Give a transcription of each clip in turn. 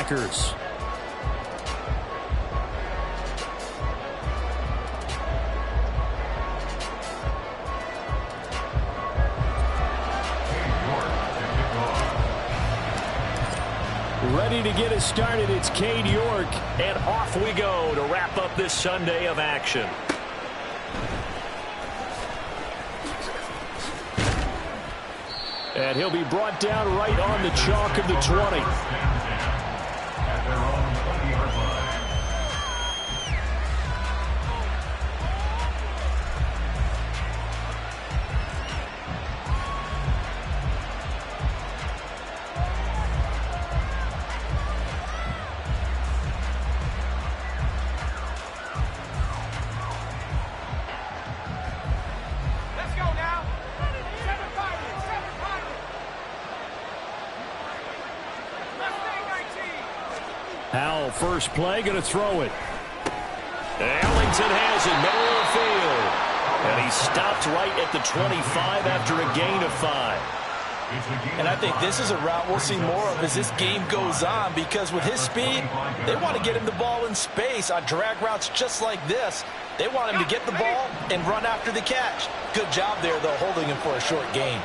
Packers. Ready to get us started, it's Cade York. And off we go to wrap up this Sunday of action. And he'll be brought down right on the chalk of the 20. Howell, first play, going to throw it. Ellington has it, middle of the field. And he stopped right at the 25 after a gain of 5. And I think this is a route we'll see more of as this game goes on, because with his speed, they want to get him the ball in space on drag routes just like this. They want him to get the ball and run after the catch. Good job there, though, holding him for a short gain.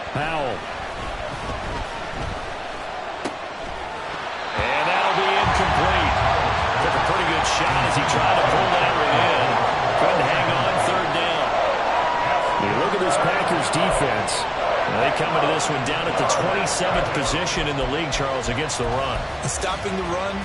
Howell. And that'll be incomplete. Took a pretty good shot as he tried to pull that one in. Couldn't hang on, third down. You look at this Packers defense. They come into this one down at the 27th position in the league, Charles, against the run. Stopping the run,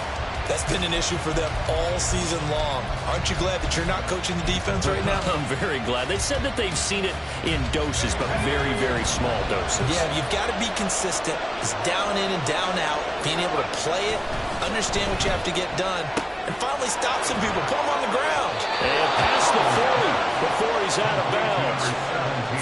that's been an issue for them all season long. Aren't you glad that you're not coaching the defense right now? I'm very glad. They said that they've seen it in doses, but very, very small doses. Yeah, you've got to be consistent. It's down in and down out. Being able to play it, understand what you have to get done, and finally stop some people. Put them on the ground. And past the 40 before he's out of bounds.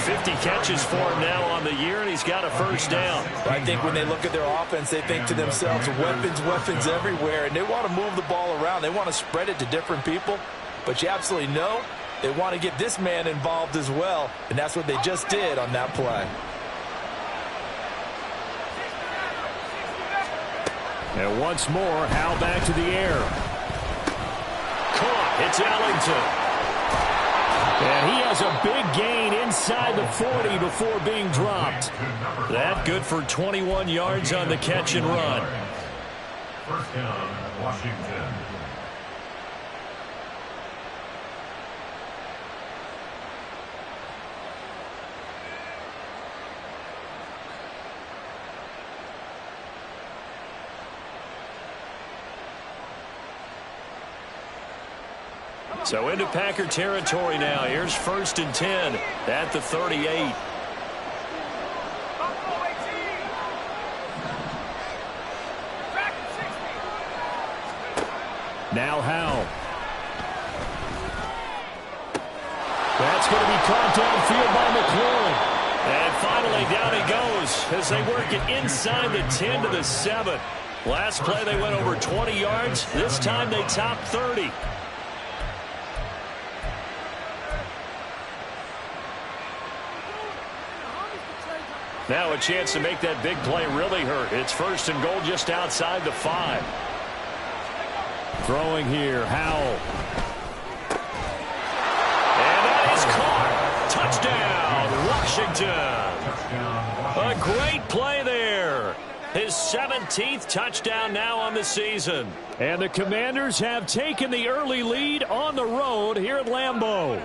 50 catches for him now on the year, and he's got a first down. I think when they look at their offense, they think to themselves, weapons, weapons everywhere, and they want to move the ball around. They want to spread it to different people, but you absolutely know they want to get this man involved as well, and that's what they just did on that play. And once more, Howell back to the air. Caught. It's Ellington. And he has a big gain inside the 40 before being dropped. That good for 21 yards on the catch and run. First down, Washington. So into Packer territory now. Here's 1st and 10 at the 38. Now Howell. That's going to be caught downfield by McLaurin. And finally down he goes as they work it inside the 10 to the 7. Last play they went over 20 yards. This time they topped 30. Now a chance to make that big play really hurt. It's 1st and goal just outside the 5. Throwing here, Howell. And that is caught. Touchdown, Washington. A great play there. His 17th touchdown now on the season. And the Commanders have taken the early lead on the road here at Lambeau.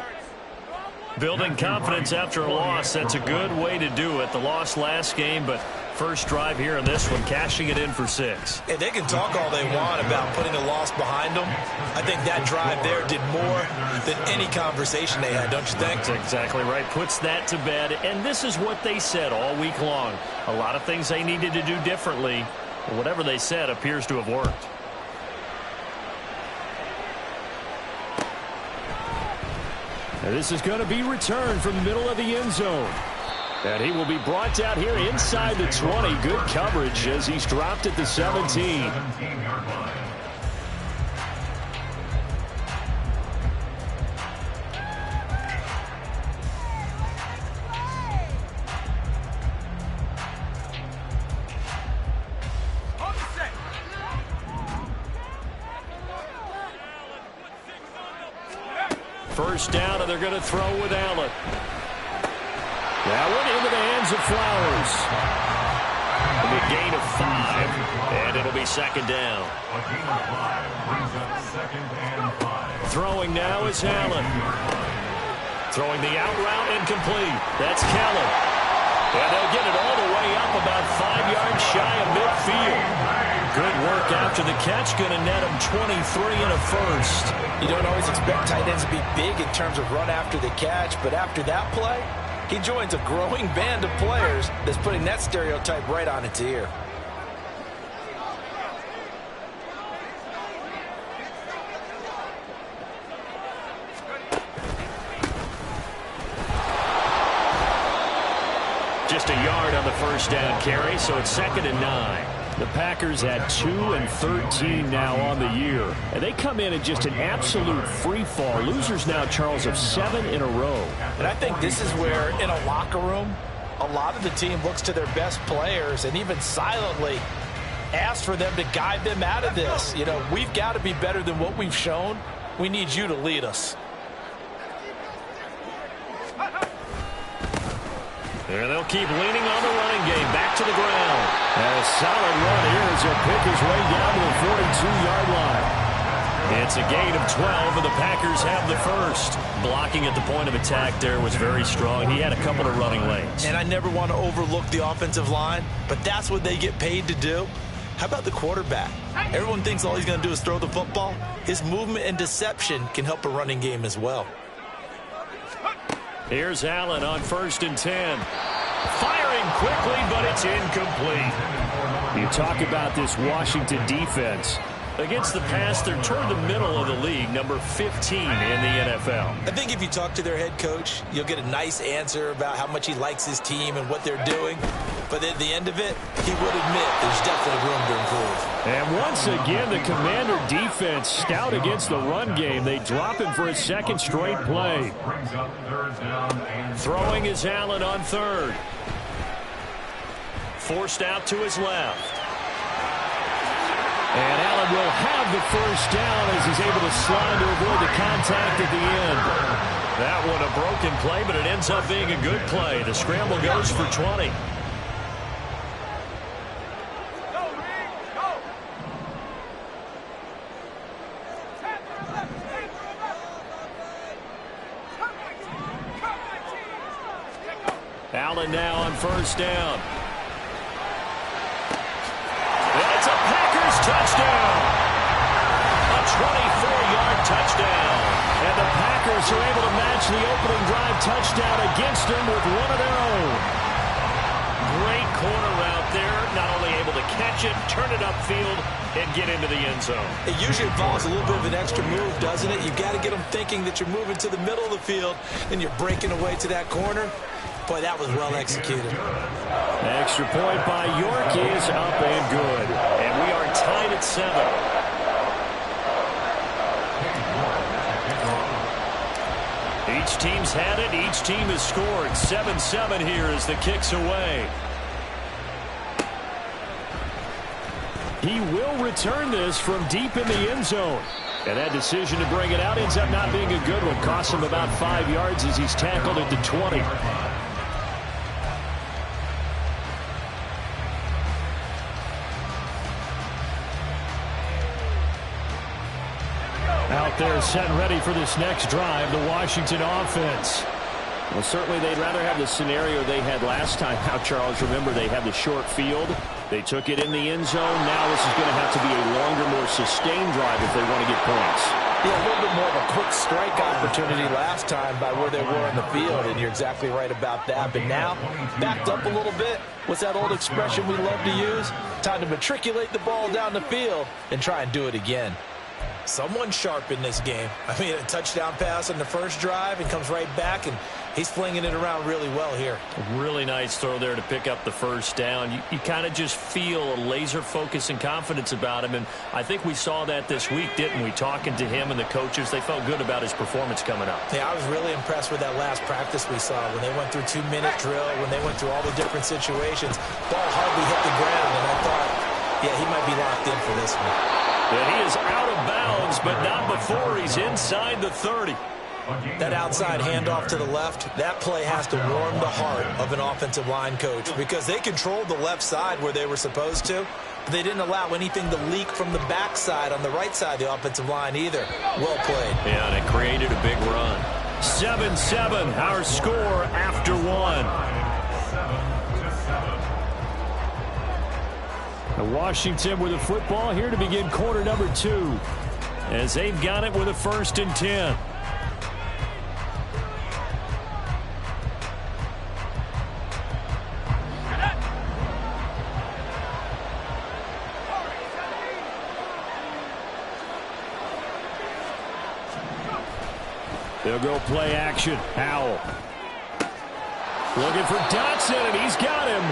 Building confidence after a loss, that's a good way to do it. The loss last game, but first drive here in this one, cashing it in for 6. And they can talk all they want about putting a loss behind them. I think that drive there did more than any conversation they had, don't you think? That's exactly right. Puts that to bed. And this is what they said all week long. A lot of things they needed to do differently. Whatever they said appears to have worked. And this is going to be returned from the middle of the end zone. And he will be brought down here inside the 20. Good coverage as he's dropped at the 17. First down, and they're going to throw with Allen. That one into the hands of Flowers. A gain of 5, and it'll be second down. A gain of 5 brings up second and 5. Throwing now is Allen. Throwing the out route incomplete. That's Kellen. And they'll get it all the way up about 5 yards shy of midfield. Good work after the catch. Going to net him 23 and a first. You don't always expect tight ends to be big in terms of run after the catch, but after that play, he joins a growing band of players that's putting that stereotype right on its ear. Just a yard on the first down carry, so it's second and 9. The Packers at 2 and 13 now on the year. And they come in at just an absolute free fall. Losers now, Charles, of 7 in a row. And I think this is where, in a locker room, a lot of the team looks to their best players and even silently asks for them to guide them out of this. You know, we've got to be better than what we've shown. We need you to lead us. And they'll keep leaning on the running game. Back to the ground. And a solid run here as he'll pick his way down to the 42-yard line. It's a gain of 12, and the Packers have the first. Blocking at the point of attack there was very strong. He had a couple of running lanes. And I never want to overlook the offensive line, but that's what they get paid to do. How about the quarterback? Everyone thinks all he's going to do is throw the football. His movement and deception can help a running game as well. Here's Allen on 1st and 10. Firing quickly, but it's incomplete. You talk about this Washington defense. Against the pass, they're toward the middle of the league, number 15 in the NFL. I think if you talk to their head coach, you'll get a nice answer about how much he likes his team and what they're doing. But at the end of it, he would admit there's definitely room to improve. And once again, the Commander defense stout against the run game. They drop him for a second straight play. Throwing is Allen on 3rd. Forced out to his left. And Allen will have the first down as he's able to slide to avoid the contact at the end. That one a broken play, but it ends up being a good play. The scramble goes for 20. Allen now on 1st down. It's a Packers touchdown. A 24-yard touchdown. And the Packers are able to match the opening drive touchdown against them with one of their own. Great corner route there. Not only able to catch it, turn it upfield, and get into the end zone. It usually involves a little bit of an extra move, doesn't it? You've got to get them thinking that you're moving to the middle of the field and you're breaking away to that corner. Boy, that was well executed. Extra point by York is up and good. And we are tied at 7. Each team's had it. Each team has scored. 7-7 here as the kick's away. He will return this from deep in the end zone. And that decision to bring it out ends up not being a good one. Costs him about 5 yards as he's tackled at the 20. Out there set and ready for this next drive, the Washington offense. Well, certainly they'd rather have the scenario they had last time out, Charles. Remember, they had the short field. They took it in the end zone. Now this is going to have to be a longer, more sustained drive if they want to get points. Yeah, a little bit more of a quick strike opportunity last time by where they were in the field, and you're exactly right about that. But now, backed up a little bit. What's that old expression we love to use? Time to matriculate the ball down the field and try and do it again. Someone sharp in this game. I mean, a touchdown pass on the first drive and comes right back, and he's flinging it around really well here. A really nice throw there to pick up the first down. You kind of just feel a laser focus and confidence about him, and I think we saw that this week, didn't we? Talking to him and the coaches, they felt good about his performance coming up. Yeah, I was really impressed with that last practice we saw when they went through 2-minute drill, when they went through all the different situations. Ball hardly hit the ground, and I thought, yeah, he might be locked in for this one. And he is out of bounds, but not before he's inside the 30. That outside handoff to the left, that play has to warm the heart of an offensive line coach because they controlled the left side where they were supposed to. But they didn't allow anything to leak from the backside on the right side of the offensive line either. Well played. Yeah, and it created a big run. 7-7, our score after one. Washington with the football here to begin quarter number 2 as they've got it with a 1st and 10. They'll go play action. Howell. Looking for Dotson, and he's got him.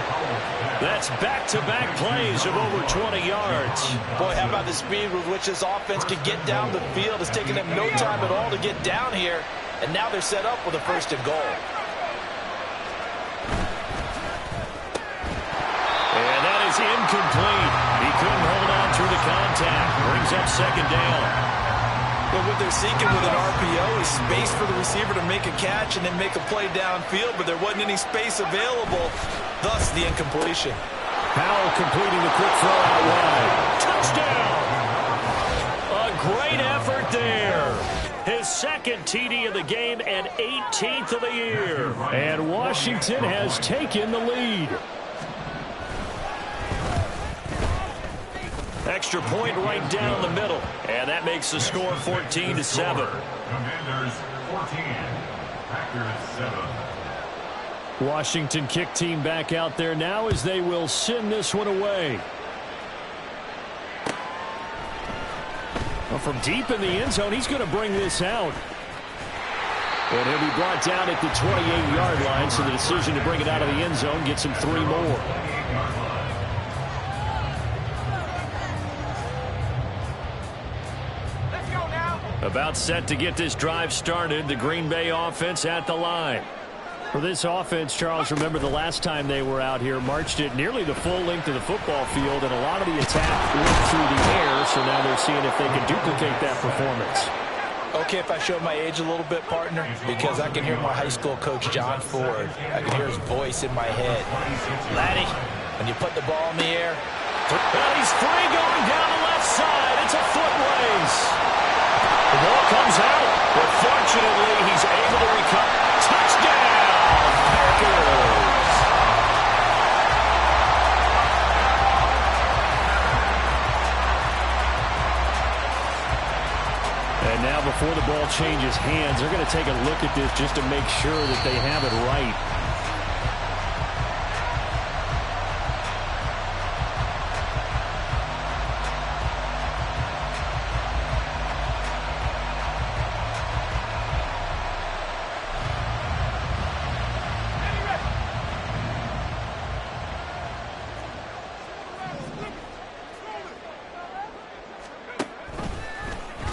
That's back-to-back plays of over 20 yards. Boy, how about the speed with which this offense can get down the field? It's taken them no time at all to get down here, and now they're set up with a 1st and goal. And that is incomplete. He couldn't hold on through the contact. Brings up 2nd down. But what they're seeking with an RPO is space for the receiver to make a catch and then make a play downfield, but there wasn't any space available, thus the incompletion. Howell completing the quick throw out wide. Touchdown! A great effort there. His 2nd TD of the game and 18th of the year. And Washington has taken the lead. Extra point right down the middle. And that makes the score 14-7. Commanders 14, Packers 7. Washington kick team back out there now as they will send this one away. Well, from deep in the end zone, he's going to bring this out. And he'll be brought down at the 28-yard line, so the decision to bring it out of the end zone gets him 3 more. About set to get this drive started. The Green Bay offense at the line. For this offense, Charles, remember the last time they were out here, marched it nearly the full length of the football field, and a lot of the attack went through the air, so now they're seeing if they can duplicate that performance. Okay, if I show my age a little bit, partner, because I can hear my high school coach, John Ford. I can hear his voice in my head. Laddie, when you put the ball in the air. Well, he's free going down the left side. It's a foot race. The ball comes out, but fortunately he's able to recover. Touchdown, Packers! And now before the ball changes hands, they're going to take a look at this just to make sure that they have it right.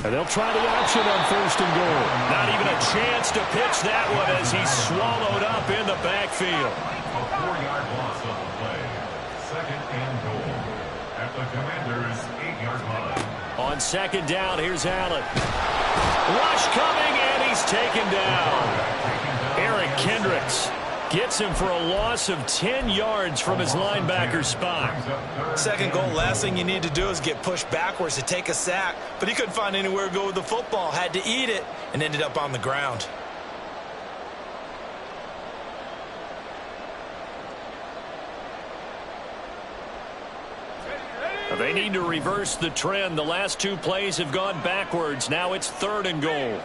And they'll try the option on 1st and goal. Not even a chance to pitch that one as he's swallowed up in the backfield. A 4-yard loss on the play. 2nd and goal at the Commanders' 8-yard line. On 2nd down, here's Allen. Rush coming, and he's taken down. Eric Kendricks gets him for a loss of 10 yards from his linebacker spot. 2nd goal, last thing you need to do is get pushed backwards to take a sack. But he couldn't find anywhere to go with the football, had to eat it, and ended up on the ground. They need to reverse the trend. The last 2 plays have gone backwards. Now it's 3rd and goal.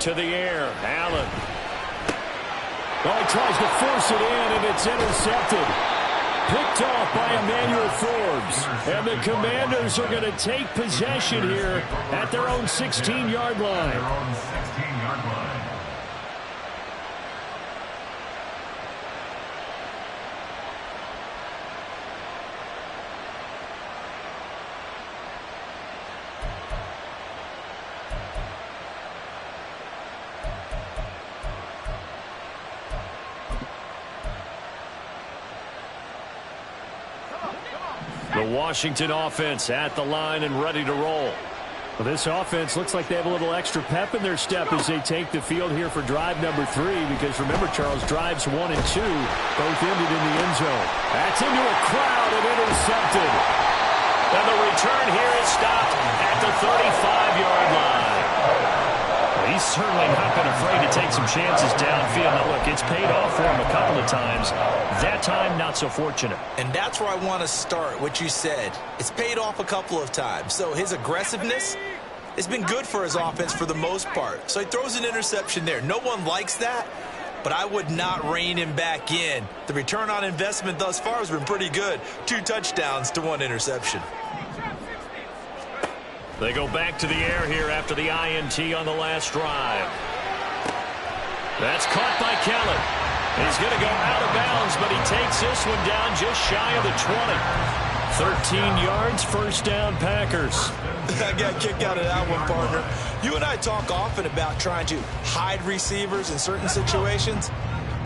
To the air, Allen. Well, he tries to force it in, and it's intercepted. Picked off by Emmanuel Forbes. And the Commanders are going to take possession here at their own 16-yard line. The Washington offense at the line and ready to roll. Well, this offense looks like they have a little extra pep in their step as they take the field here for drive number 3, because remember, Charles, drives 1 and 2 both ended in the end zone. That's into a crowd and intercepted. And the return here is stopped at the 35-yard line. Well, he's certainly not been afraid to take some chances downfield. Now, look, it's paid off for him a couple of times. That time, not so fortunate. And that's where I want to start, what you said. It's paid off a couple of times. So his aggressiveness has been good for his offense for the most part. So he throws an interception there. No one likes that, but I would not rein him back in. The return on investment thus far has been pretty good. 2 touchdowns to 1 interception. They go back to the air here after the INT on the last drive. That's caught by Kellen. He's going to go out of bounds, but he takes this one down just shy of the 20. 13 yards, first down, Packers. I got a kick out of that one, partner. You and I talk often about trying to hide receivers in certain situations,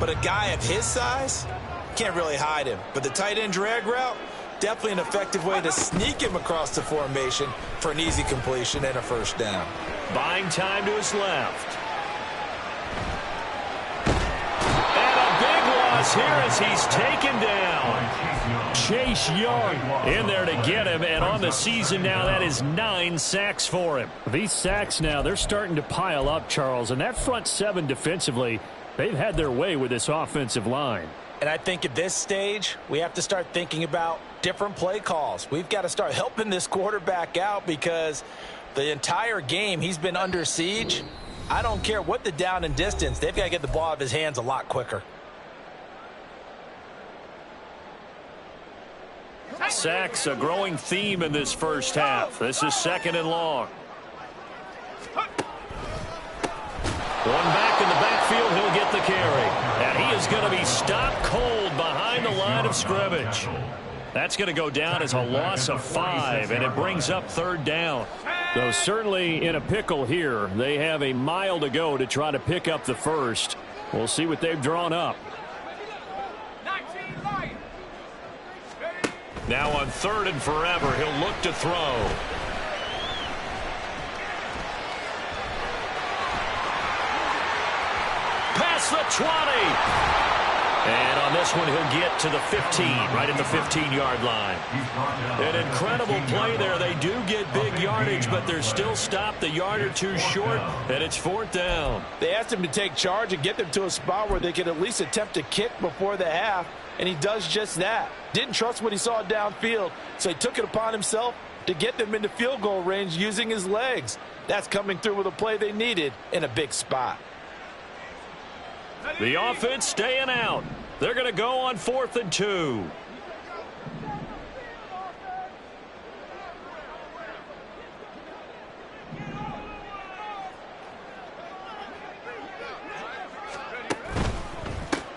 but a guy of his size can't really hide him. But the tight end drag route, definitely an effective way to sneak him across the formation for an easy completion and a first down. Buying time to his left. And a big loss here as he's taken down. Chase Young in there to get him, and on the season now, that is 9 sacks for him. These sacks now, they're starting to pile up, Charles, and that front 7 defensively, they've had their way with this offensive line. And I think at this stage, we have to start thinking about different play calls. We've got to start helping this quarterback out because the entire game he's been under siege. I don't care what the down and distance. They've got to get the ball out of his hands a lot quicker. Sacks, a growing theme in this first half. This is 2nd and long. One back in the backfield, he'll get the carry. And he is going to be stopped cold behind the line of scrimmage. That's going to go down as a loss of 5, and it brings up 3rd down. Though certainly in a pickle here. They have a mile to go to try to pick up the first. We'll see what they've drawn up. Now on 3rd and forever, he'll look to throw. Past the 20. And on this one, he'll get to the 15, right at the 15-yard line. An incredible play there. They do get big yardage, but they're still stopped a yard or 2 short, and it's 4th down. They asked him to take charge and get them to a spot where they could at least attempt to kick before the half, and he does just that. Didn't trust what he saw downfield, so he took it upon himself to get them into field goal range using his legs. That's coming through with a play they needed in a big spot. The offense staying out. They're going to go on 4th and 2.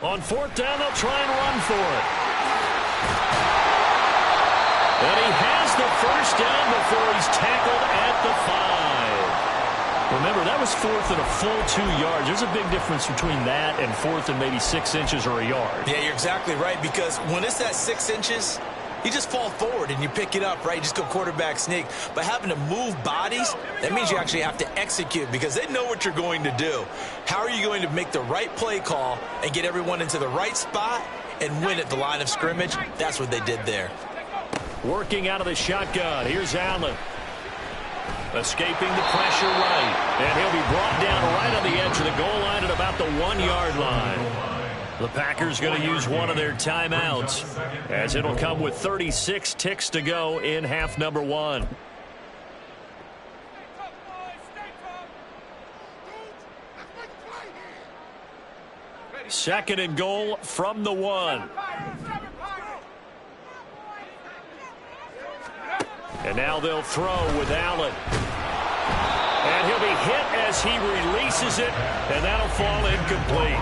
On 4th down, they'll try and run for it. And he has the first down before he's tackled at the 5. Remember, that was 4th and a full 2 yards. There's a big difference between that and 4th and maybe 6 inches or a yard. Yeah, you're exactly right, because when it's that 6 inches, you just fall forward and you pick it up, right? You just go quarterback sneak. But having to move bodies, that means you actually have to execute because they know what you're going to do. How are you going to make the right play call and get everyone into the right spot and win at the line of scrimmage? That's what they did there. Working out of the shotgun. Here's Allen. Escaping the pressure right. And he'll be brought down right on the edge of the goal line at about the 1-yard line. The Packers going to use one of their timeouts as it'll come with 36 ticks to go in half number 1. Second and goal from the 1. And now they'll throw with Allen. And he'll be hit as he releases it, and that'll fall incomplete.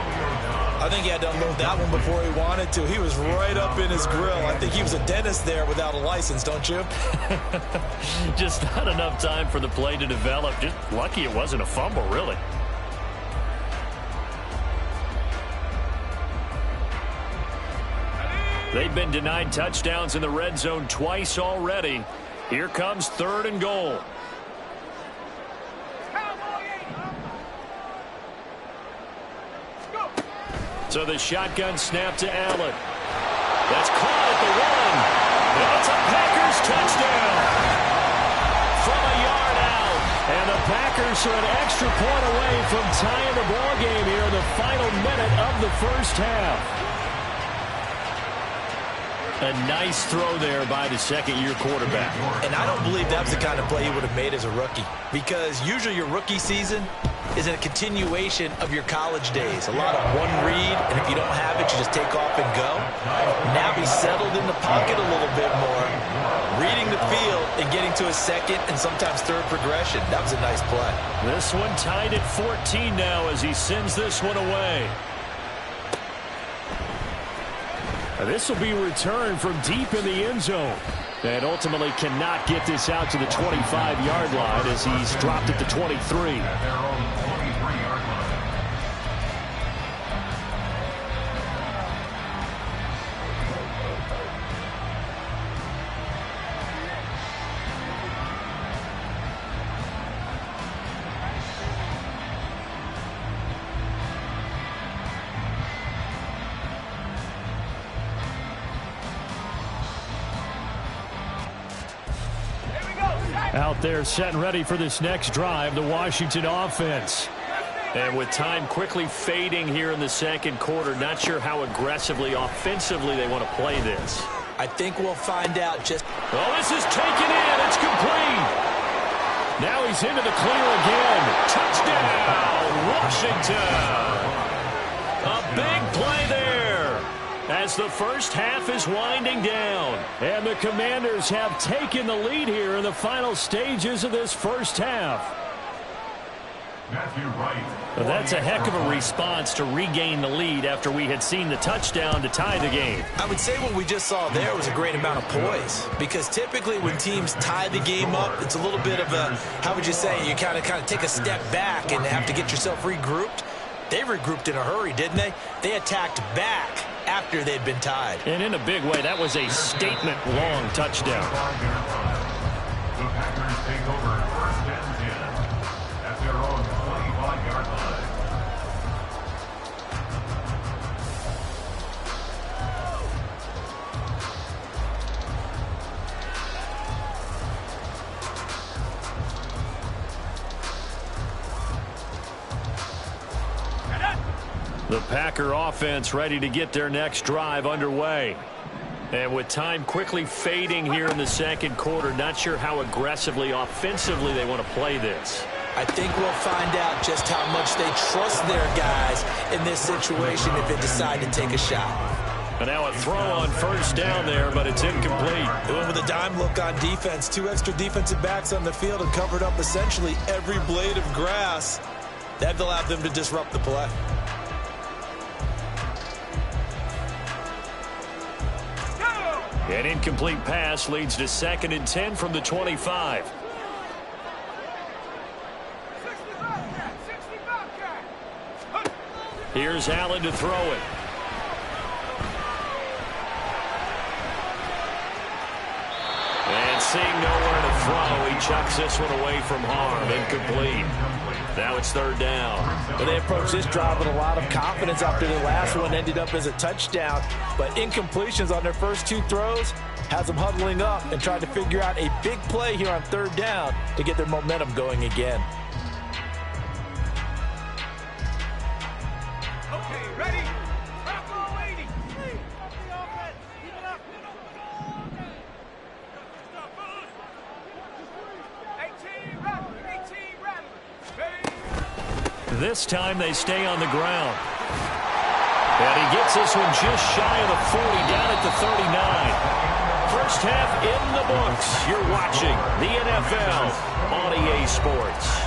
I think he had to unload that one before he wanted to. He was right up in his grill. I think he was a dentist there without a license, don't you? Just not enough time for the play to develop. Just lucky it wasn't a fumble, really. They've been denied touchdowns in the red zone twice already. Here comes 3rd and goal. So the shotgun snap to Allen. That's caught at the 1. And it's a Packers touchdown. From a yard out. And the Packers are an extra point away from tying the ball game here in the final minute of the first half. A nice throw there by the second-year quarterback. And I don't believe that was the kind of play he would have made as a rookie. Because usually your rookie season is a continuation of your college days. A lot of one read, and if you don't have it, you just take off and go. Now he's settled in the pocket a little bit more, reading the field and getting to a second and sometimes third progression. That was a nice play. This one tied at 14 now as he sends this one away. This will be returned from deep in the end zone. And ultimately cannot get this out to the 25-yard line as he's dropped it to 23. Out there set and ready for this next drive, the Washington offense. And with time quickly fading here in the second quarter, not sure how aggressively, offensively they want to play this. I think we'll find out just... Oh, this is taken in. It's complete. Now he's into the clear again. Touchdown, Washington. A big play there as the first half is winding down. And the Commanders have taken the lead here in the final stages of this first half. Well, that's a heck of a response to regain the lead after we had seen the touchdown to tie the game. I would say what we just saw there was a great amount of poise, because typically when teams tie the game up, it's a little bit of a, how would you say, you kind of take a step back and have to get yourself regrouped. They regrouped in a hurry, didn't they? They attacked back after they'd been tied. And in a big way, that was a statement-long touchdown. The Packers take over 1st and 10 at their own 25-yard line. The Packer offense ready to get their next drive underway. And with time quickly fading here in the second quarter, not sure how aggressively, offensively they want to play this. I think we'll find out just how much they trust their guys in this situation if they decide to take a shot. And now a throw on first down there, but it's incomplete. They went with a dime look on defense. 2 extra defensive backs on the field and covered up essentially every blade of grass. That allowed them to disrupt the play. An incomplete pass leads to 2nd and 10 from the 25. Here's Allen to throw it. And seeing nowhere to throw, he chucks this one away from harm. Incomplete. Now it's 3rd down. Well, they approached this drive with a lot of confidence after the last one ended up as a touchdown. But incompletions on their first 2 throws has them huddling up and trying to figure out a big play here on 3rd down to get their momentum going again. Okay, ready? This time they stay on the ground. And he gets this one just shy of the 40, down at the 39. First half in the books. You're watching the NFL on EA Sports.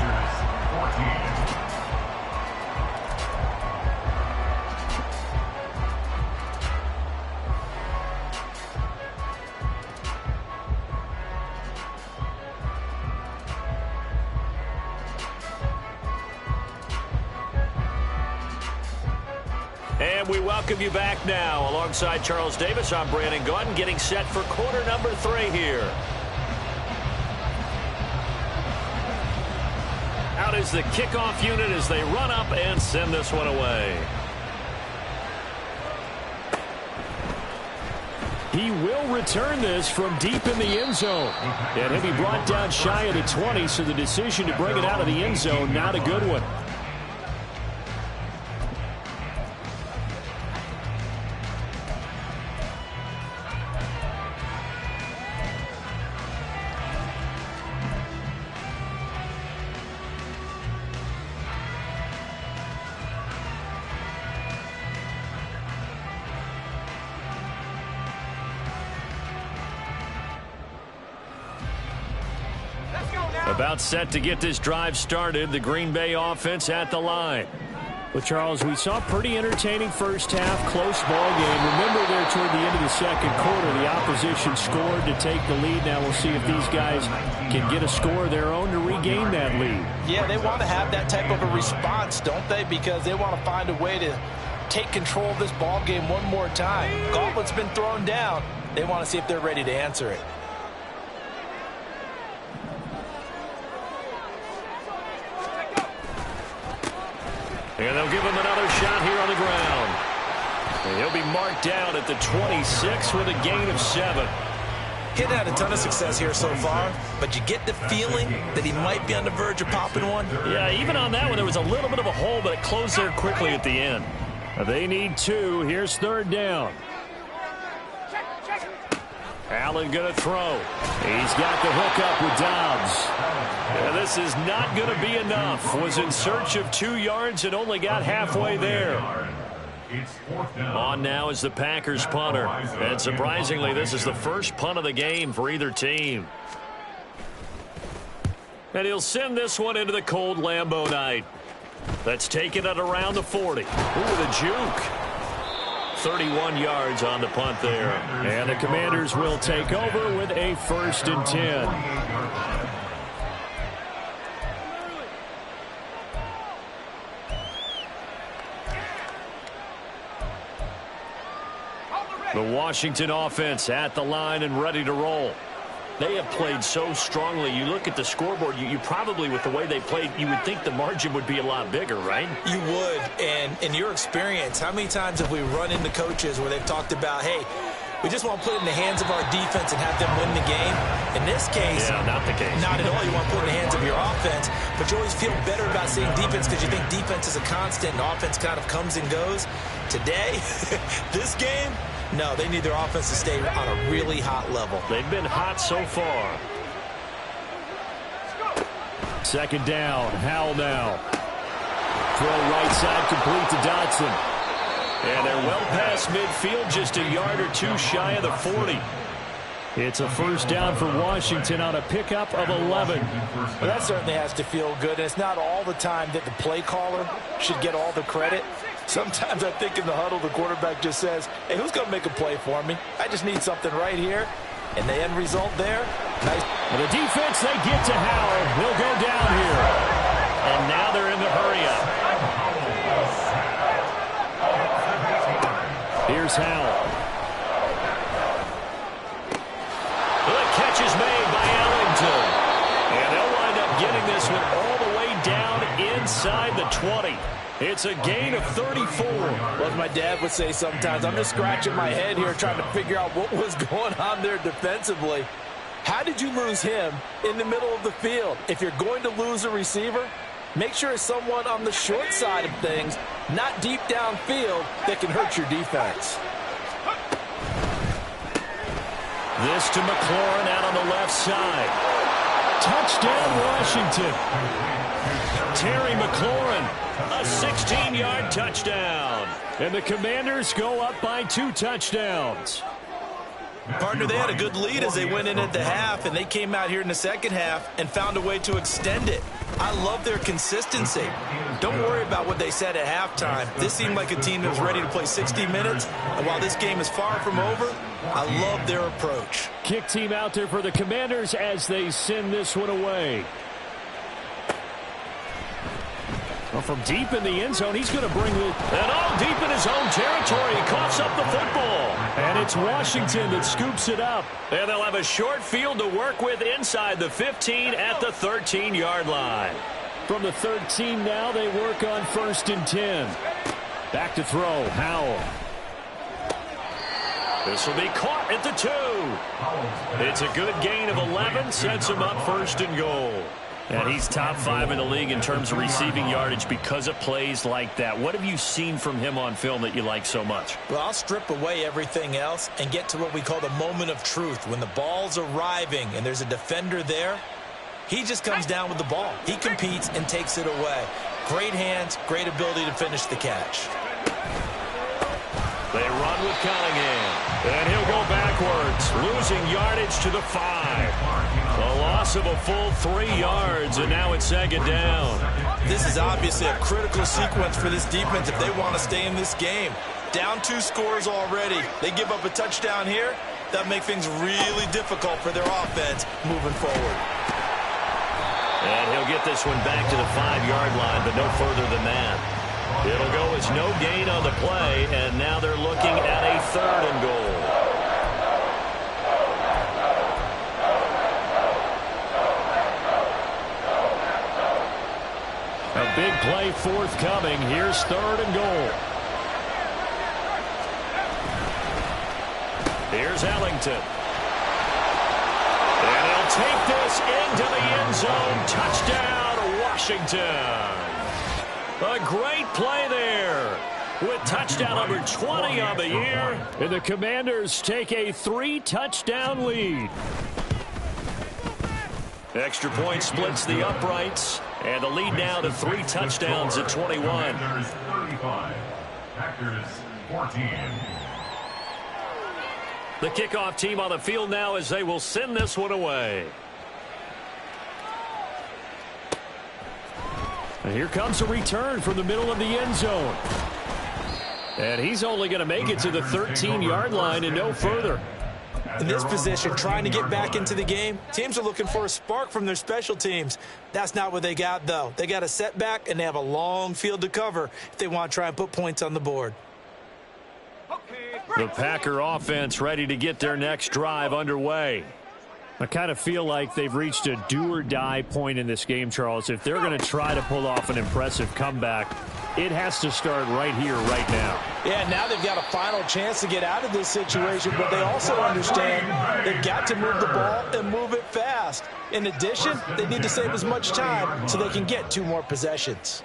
And And we welcome you back now. Alongside Charles Davis, I'm Brandon Gaudin, getting set for quarter number 3 here. Out is the kickoff unit as they run up and send this one away. He will return this from deep in the end zone. And he'll be brought down shy of the 20, so the decision to bring it out of the end zone, not a good one. About set to get this drive started, the Green Bay offense at the line. Well, Charles, we saw pretty entertaining first half, close ball game. Remember there toward the end of the second quarter, the opposition scored to take the lead. Now we'll see if these guys can get a score of their own to regain that lead. Yeah, they want to have that type of a response, don't they? Because they want to find a way to take control of this ball game one more time. Gauntlet's been thrown down. They want to see if they're ready to answer it. And they'll give him another shot here on the ground. And he'll be marked down at the 26 with a gain of 7. He'd had a ton of success here so far, but you get the feeling that he might be on the verge of popping one. Yeah, even on that one, there was a little bit of a hole, but it closed there quickly at the end. They need 2. Here's third down. Allen going to throw. He's got the hook up with Dobbs. Yeah, this is not going to be enough. Was in search of 2 yards and only got halfway there. On now is the Packers punter. And surprisingly, this is the first punt of the game for either team. And he'll send this one into the cold Lambeau night. That's taken at around the 40. Ooh, the juke. 31 yards on the punt there. And the Commanders will take over with a 1st and 10. The Washington offense at the line and ready to roll. They have played so strongly. You look at the scoreboard, you probably, with the way they played, you would think the margin would be a lot bigger, right? You would. And in your experience, how many times have we run into coaches where they've talked about, hey, we just want to put it in the hands of our defense and have them win the game? In this case, yeah, not the case. Not at all. You want to put it in the hands of your offense, but you always feel better about seeing defense because you think defense is a constant and offense kind of comes and goes. Today, this game, no, they need their offense to stay on a really hot level. They've been hot so far. Second down, Howell now. Throw right side complete to Dotson. And they're well past midfield, just a yard or 2 shy of the 40. It's a 1st down for Washington on a pickup of 11. Well, that certainly has to feel good. And it's not all the time that the play caller should get all the credit. Sometimes I think in the huddle, the quarterback just says, hey, who's going to make a play for me? I just need something right here. And the end result there, nice. Well, the defense, they get to Howell. He'll go down here. And now they're in the hurry-up. Here's Howell. Well, the catch is made by Ellington. And they'll wind up getting this one all the way down inside the 20. It's a gain of 34. Well, as my dad would say sometimes, I'm just scratching my head here trying to figure out what was going on there defensively. How did you lose him in the middle of the field? If you're going to lose a receiver, make sure it's someone on the short side of things, not deep downfield, that can hurt your defense. This to McLaurin out on the left side. Touchdown, Washington. Terry McLaurin, a 16-yard touchdown. And the Commanders go up by 2 touchdowns. Partner, they had a good lead as they went in at the half, and they came out here in the second half and found a way to extend it. I love their consistency. Don't worry about what they said at halftime. This seemed like a team that was ready to play 60 minutes, and while this game is far from over, I love their approach. Kick team out there for the Commanders as they send this one away. A from deep in the end zone, he's going to bring it. And all deep in his own territory. He coughs up the football. And it's Washington that scoops it up. And they'll have a short field to work with inside the 15 at the 13-yard line. From the 13 now, they work on 1st and 10. Back to throw, Howell. This will be caught at the 2. It's a good gain of 11, sets him up 1st and goal. And he's top 5 in the league in terms of receiving yardage because of plays like that. What have you seen from him on film that you like so much? Well, I'll strip away everything else and get to what we call the moment of truth. When the ball's arriving and there's a defender there, he just comes down with the ball. He competes and takes it away. Great hands, great ability to finish the catch. They run with Cunningham. And he'll go backwards, losing yardage to the 5. A loss of a full 3 yards, and now it's 2nd down. This is obviously a critical sequence for this defense if they want to stay in this game. Down 2 scores already. They give up a touchdown here. That make things really difficult for their offense moving forward. And he'll get this one back to the 5-yard line, but no further than that. It'll go as no gain on the play, and now they're looking at a 3rd and goal. A big play forthcoming. Here's 3rd and goal. Here's Ellington. And he'll take this into the end zone. Touchdown, Washington. A great play there with touchdown number 20 on the year. And the Commanders take a 3-touchdown lead. Extra point splits the uprights. And the lead now to 3 touchdowns at 21. Commanders 35, Packers 14. The kickoff team on the field now as they will send this one away. And here comes a return from the middle of the end zone. And he's only going to make it to the 13-yard line and no further. In this position, trying to get back into the game, teams are looking for a spark from their special teams. That's not what they got, though. They got a setback, and they have a long field to cover if they want to try and put points on the board. The Packer offense ready to get their next drive underway. I kind of feel like they've reached a do-or-die point in this game, Charles. If they're going to try to pull off an impressive comeback, it has to start right here, right now. Yeah, now they've got a final chance to get out of this situation, but they also understand they've got to move the ball and move it fast. In addition, they need to save as much time so they can get 2 more possessions.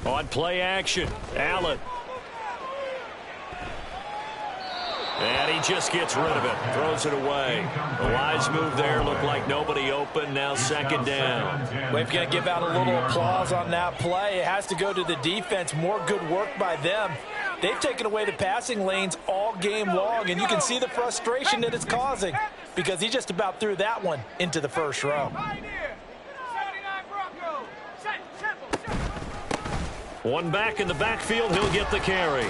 On play action, Allen. And he just gets rid of it, throws it away. A wise move there, looked like nobody open, now 2nd down. We've got to give out a little applause on that play. It has to go to the defense. More good work by them. They've taken away the passing lanes all game long, and you can see the frustration that it's causing because he just about threw that one into the first row. One back in the backfield, he'll get the carry.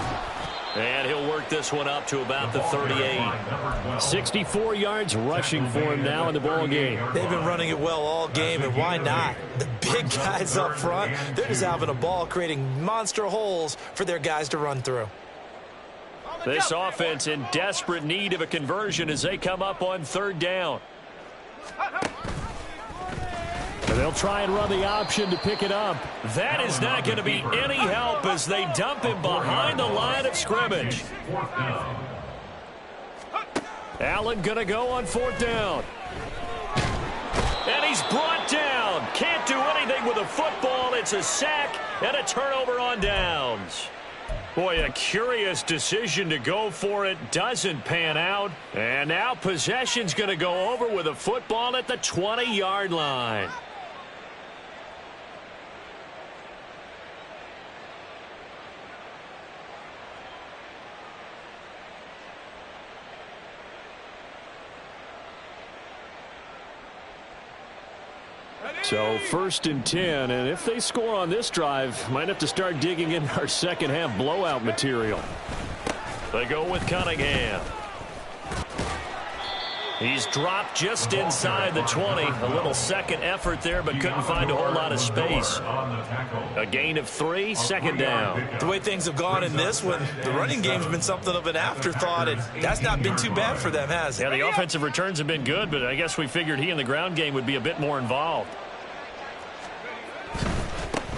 And he'll work this one up to about the 38. 64 yards rushing for him now in the ball game. They've been running it well all game, and why not? The big guys up front, they're just having a ball, creating monster holes for their guys to run through. This offense in desperate need of a conversion as they come up on 3rd down. And they'll try and run the option to pick it up. That is not going to be any help as they dump him behind the line of scrimmage. Allen going to go on 4th down. And he's brought down. Can't do anything with a football. It's a sack and a turnover on downs. Boy, a curious decision to go for it. Doesn't pan out. And now possession's going to go over with a football at the 20-yard line. So 1st and 10, and if they score on this drive, might have to start digging in our second half blowout material. They go with Cunningham. He's dropped just inside the 20. A little second effort there, but couldn't find a whole lot of space. A gain of 3, second down. The way things have gone in this one, the running game's been something of an afterthought, and that's not been too bad for them, has it? Yeah, the offensive returns have been good, but I guess we figured he in the ground game would be a bit more involved.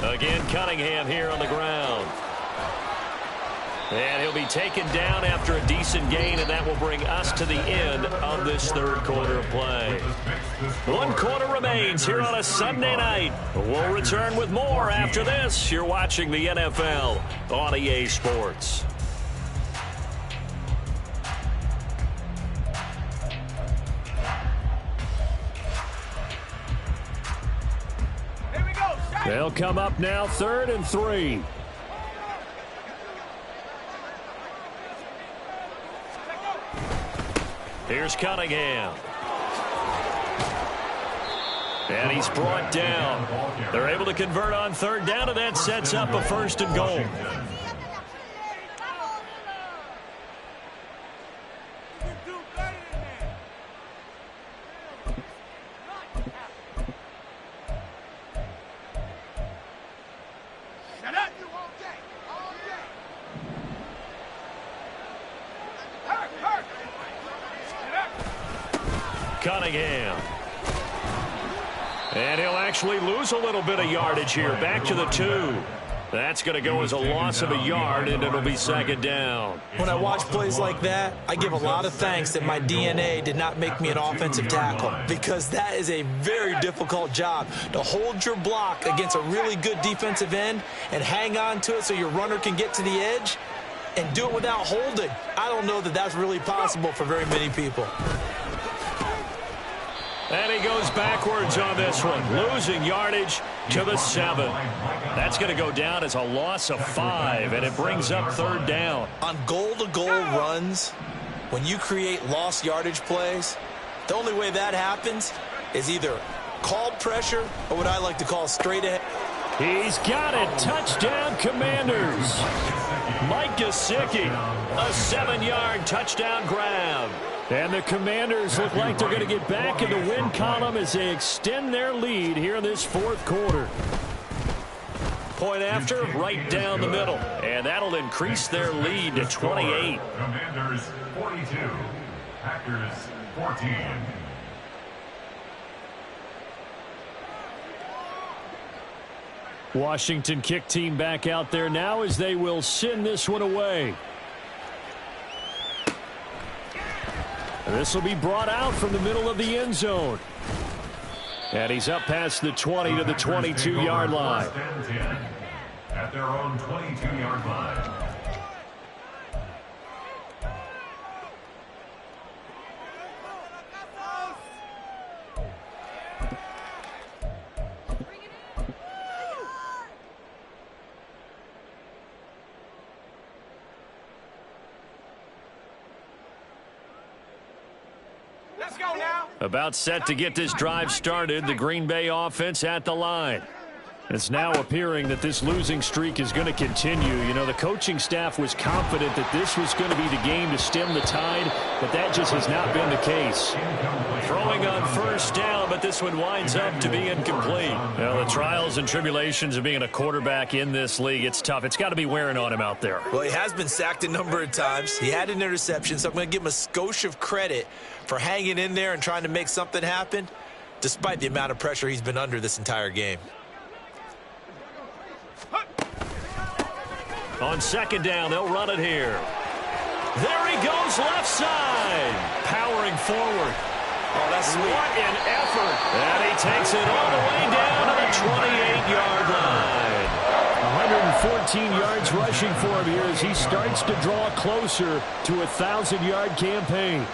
Again, Cunningham here on the ground. And he'll be taken down after a decent gain, and that will bring us to the end of this third quarter of play. 1 quarter remains here on a Sunday night. We'll return with more after this. You're watching the NFL on EA Sports. They'll come up now, 3rd and 3. Here's Cunningham. And he's brought down. They're able to convert on 3rd down, and that sets up a 1st and goal. Cunningham. And he'll actually lose a little bit of yardage here. Back to the 2. That's going to go as a loss of a yard, and it'll be 2nd down. When I watch plays like that, I give a lot of thanks that my DNA did not make me an offensive tackle, because that is a very difficult job, to hold your block against a really good defensive end and hang on to it so your runner can get to the edge and do it without holding. I don't know that that's really possible for very many people. And he goes backwards on this one, losing yardage to the 7. That's going to go down as a loss of 5, and it brings up 3rd down. On goal-to-goal runs, when you create lost yardage plays, the only way that happens is either called pressure or what I like to call straight ahead. He's got it. Touchdown, Commanders. Mike Gesicki, a 7-yard touchdown grab. And the Commanders look like they're going to get back in the win column as they extend their lead here in this 4th quarter. Point after, right down the middle. And that'll increase their lead to 28. Commanders 42, Packers 14. Washington kick team back out there now as they will send this one away. This will be brought out from the middle of the end zone. And he's up past the 20 to the 22-yard line. At their own 22-yard line. About set to get this drive started, the Green Bay offense at the line. It's now appearing that this losing streak is going to continue. You know, the coaching staff was confident that this was going to be the game to stem the tide, but that just has not been the case. Throwing on 1st down, but this one winds up to be incomplete. Well, the trials and tribulations of being a quarterback in this league, it's tough. It's got to be wearing on him out there. Well, he has been sacked a number of times. He had an interception, so I'm going to give him a skosh of credit for hanging in there and trying to make something happen, despite the amount of pressure he's been under this entire game. On 2nd down, they'll run it here. There he goes, left side. Powering forward. Oh, that's sweet. What an effort. And he takes it all the way down to the 28-yard line. 114 yards rushing for him here as he starts to draw closer to a 1,000-yard campaign.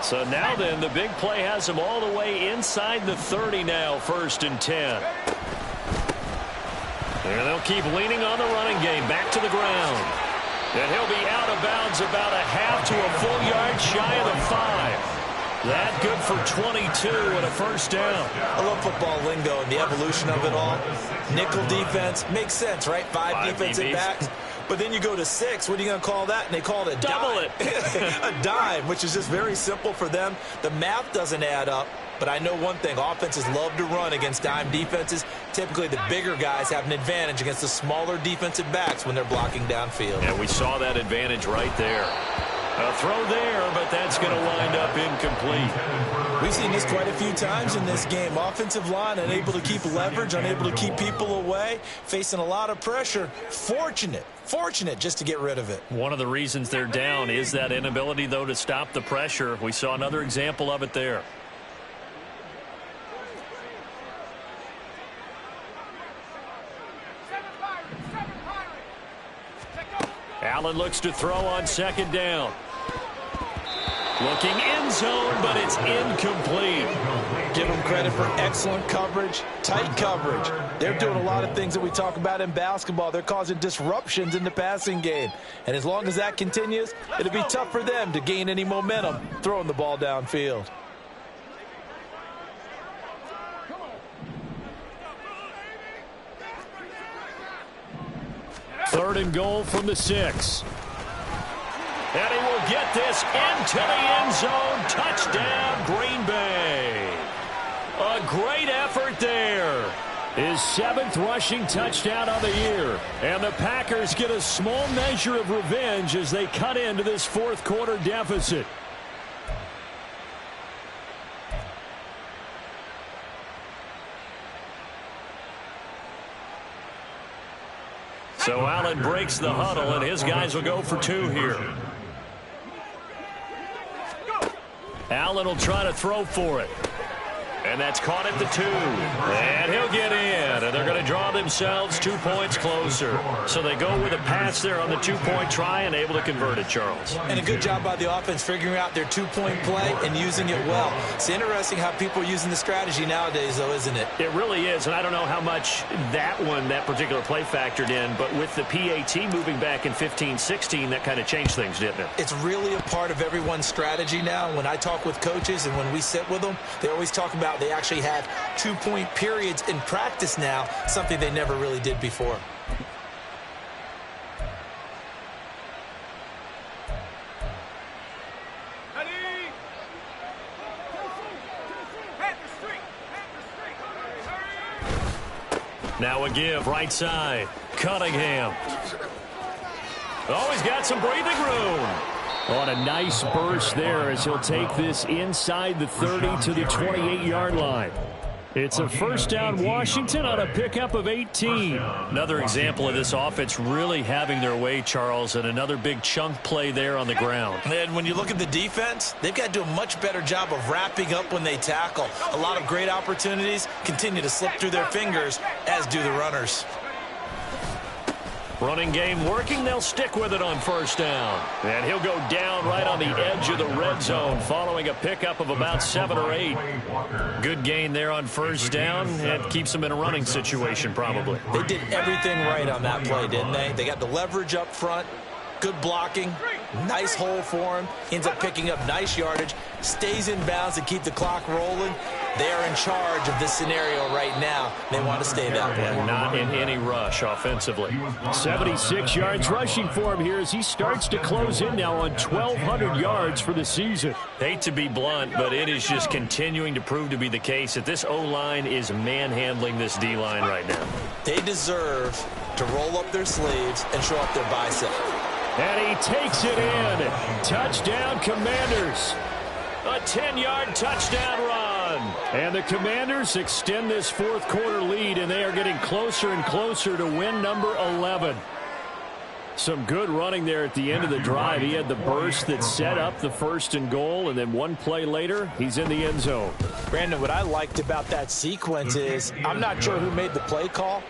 So now then, the big play has him all the way inside the 30 now, 1st and 10. And they'll keep leaning on the running game, back to the ground. And he'll be out of bounds about a half to a full yard shy of the 5. That good for 22 and a 1st down. I love football lingo and the evolution of it all. Nickel defense makes sense, right? 5 defensive backs. But then you go to 6. What are you going to call that? And they call it a double dime. A dime, which is just very simple for them. The math doesn't add up. But I know one thing, offenses love to run against dime defenses. Typically, the bigger guys have an advantage against the smaller defensive backs when they're blocking downfield. And we saw that advantage right there. A throw there, but that's going to wind up incomplete. We've seen this quite a few times in this game. Offensive line unable to keep leverage, unable to keep people away, facing a lot of pressure. Fortunate just to get rid of it. One of the reasons they're down is that inability, though, to stop the pressure. We saw another example of it there. Allen looks to throw on second down. Looking end zone, but it's incomplete. Give them credit for excellent coverage, tight coverage. They're doing a lot of things that we talk about in basketball. They're causing disruptions in the passing game. And as long as that continues, it'll be tough for them to gain any momentum throwing the ball downfield. Third and goal from the 6. And he will get this into the end zone. Touchdown, Green Bay. A great effort there. His 7th rushing touchdown of the year. And the Packers get a small measure of revenge as they cut into this fourth quarter deficit. So Allen breaks the huddle, and his guys will go for 2 here. Allen will try to throw for it. And that's caught at the 2. And he'll get in. And they're going to draw themselves 2 points closer. So they go with a pass there on the 2-point try and able to convert it, Charles. And a good job by the offense figuring out their 2-point play and using it well. It's interesting how people are using the strategy nowadays, though, isn't it? It really is. And I don't know how much that particular play factored in. But with the PAT moving back in 15-16, that kind of changed things, didn't it? It's really a part of everyone's strategy now. When I talk with coaches and when we sit with them, they always talk about they actually have 2-point periods in practice now, something they never really did before. Now a give, right side. Cunningham. Oh, he's got some breathing room. On a nice burst there as he'll take this inside the 30 to the 28-yard line. It's a first down Washington on a pickup of 18. Another example of this offense really having their way, Charles, and another big chunk play there on the ground. And when you look at the defense, they've got to do a much better job of wrapping up when they tackle. A lot of great opportunities continue to slip through their fingers, as do the runners. Running game working, they'll stick with it on first down. And he'll go down right on the edge of the red zone following a pickup of about 7 or 8. Good gain there on first down. It keeps them in a running situation probably. They did everything right on that play, didn't they? They got the leverage up front, good blocking, nice hole for him, ends up picking up nice yardage, stays in bounds to keep the clock rolling. They are in charge of this scenario right now. They want to stay that way. Not in any rush offensively. 76 yards rushing for him here as he starts to close in now on 1,200 yards for the season. Hate to be blunt, but it is just continuing to prove to be the case that this O-line is manhandling this D-line right now. They deserve to roll up their sleeves and show up their bicep. And he takes it in. Touchdown, Commanders. A 10-yard touchdown run. And the Commanders extend this fourth quarter lead, and they are getting closer and closer to win number 11. Some good running there at the end of the drive. He had the burst that set up the first and goal, and then one play later, he's in the end zone. Brandon, what I liked about that sequence is I'm not sure who made the play call,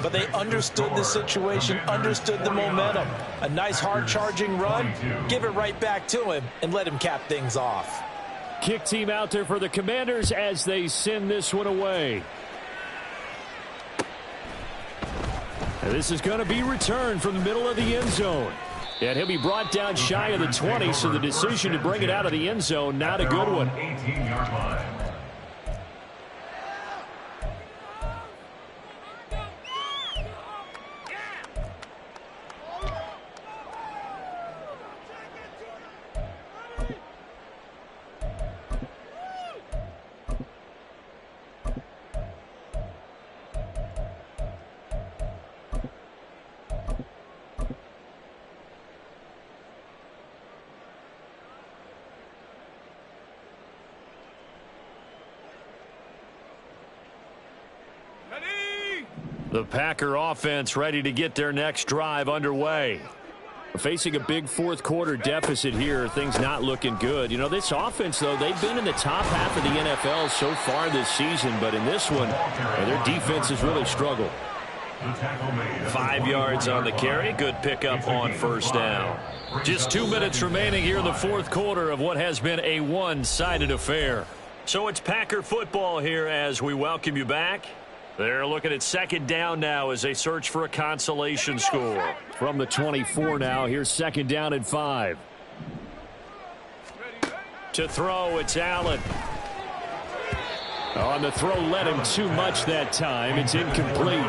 but they understood the situation, understood the momentum. A nice hard-charging run, give it right back to him, and let him cap things off. Kick team out there for the Commanders as they send this one away. And this is going to be returned from the middle of the end zone. And he'll be brought down shy of the 20, so the decision to bring it out of the end zone, not a good one. 18-yard line. The Packer offense ready to get their next drive underway. Facing a big fourth quarter deficit here, things not looking good. You know, this offense, though, they've been in the top half of the NFL so far this season, but in this one, their defense has really struggled. 5 yards on the carry. Good pickup on first down. Just 2 minutes remaining here in the fourth quarter of what has been a one-sided affair. So it's Packer football here as we welcome you back. They're looking at second down now as they search for a consolation score. From the 24 now, here's second down and 5. To throw, it's Allen. On the throw, led him too much that time. It's incomplete.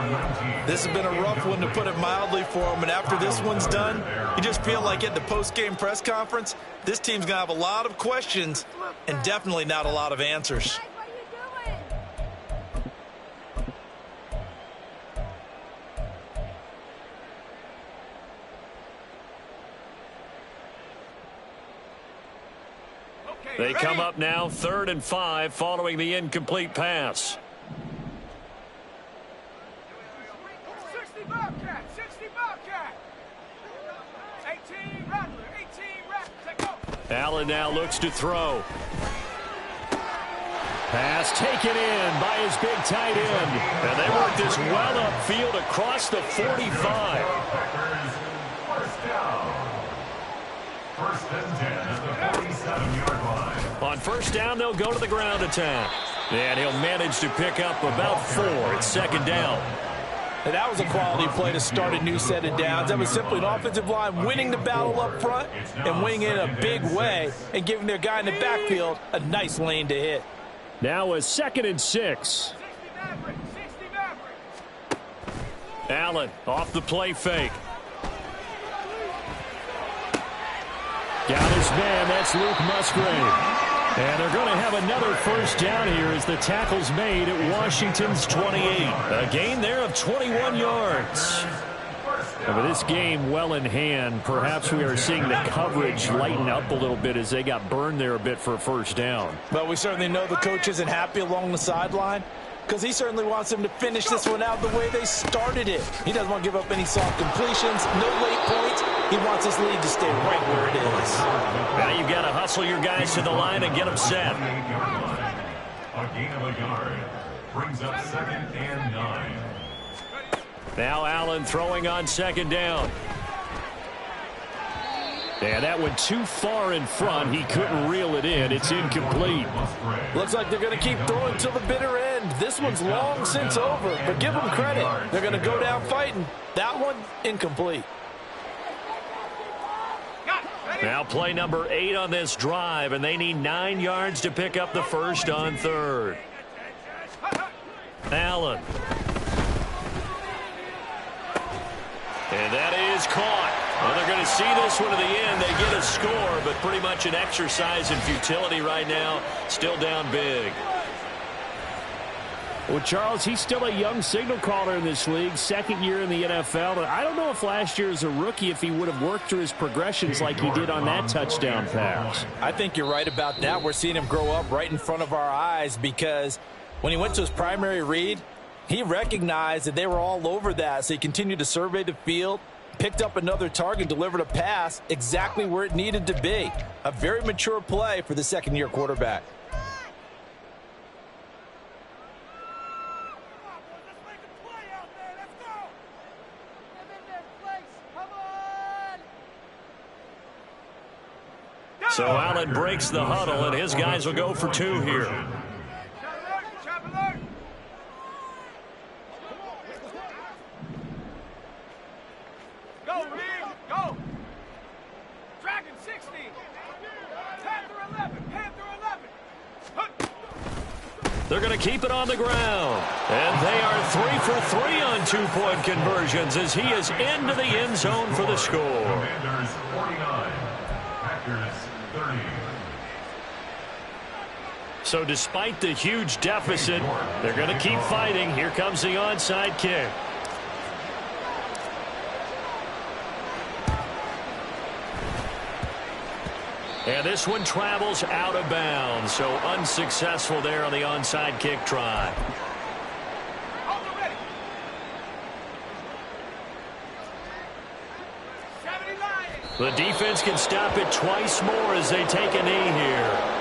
This has been a rough one, to put it mildly, for him. And after this one's done, you just feel like at the post-game press conference, this team's going to have a lot of questions and definitely not a lot of answers. They come up now, 3rd and 5, following the incomplete pass. 60 Bobcat, 60 Bobcat. 18 Rattler, 18 Rattler, take off. Allen now looks to throw. Pass taken in by his big tight end. And they work this well upfield across the 45. First down. First and 10 at the 47-yard line. On first down, they'll go to the ground attack. And he'll manage to pick up about 4. It's second down. And that was a quality play to start a new set of downs. That was simply an offensive line winning the battle up front and winning in a big way and giving their guy in the backfield a nice lane to hit. Now a 2nd and 6. 60 Maverick, 60 Maverick. Allen off the play fake. Got his man, that's Luke Musgrave. And they're going to have another first down here as the tackle's made at Washington's 28. A gain there of 21 yards. And with this game well in hand, perhaps we are seeing the coverage lighten up a little bit as they got burned there a bit for a first down. But we certainly know the coach isn't happy along the sideline because he certainly wants them to finish this one out the way they started it. He doesn't want to give up any soft completions, no late points. He wants his lead to stay right where it is. Now you've got to hustle your guys to the line and get them set. A gain of a yard brings up 2nd and 9. Now Allen throwing on second down. And that went too far in front. He couldn't reel it in. It's incomplete. Looks like they're going to keep throwing till the bitter end. This one's long since over, but give them credit. They're going to go down fighting. That one, incomplete. Now play number 8 on this drive, and they need 9 yards to pick up the first on 3rd. Allen. And that is caught. Well, they're going to see this one to the end. They get a score, but pretty much an exercise in futility right now. Still down big. Well, Charles, he's still a young signal caller in this league, 2nd year in the NFL. But I don't know if last year as a rookie, if he would have worked through his progressions like he did on that touchdown pass. I think you're right about that. We're seeing him grow up right in front of our eyes because when he went to his primary read, he recognized that they were all over that. So he continued to survey the field, picked up another target, delivered a pass exactly where it needed to be. A very mature play for the 2nd-year quarterback. So Allen breaks the huddle, and his guys will go for 2 here. Go, Reed, go. Dragon 60. Panther 11, Panther 11. They're going to keep it on the ground. And they are 3 for 3 on 2-point conversions as he is into the end zone for the score. Commanders 49, Packers 30. So despite the huge deficit, they're going to keep fighting. Here comes the onside kick. And this one travels out of bounds, so unsuccessful there on the onside kick try. The defense can stop it twice more as they take a knee here.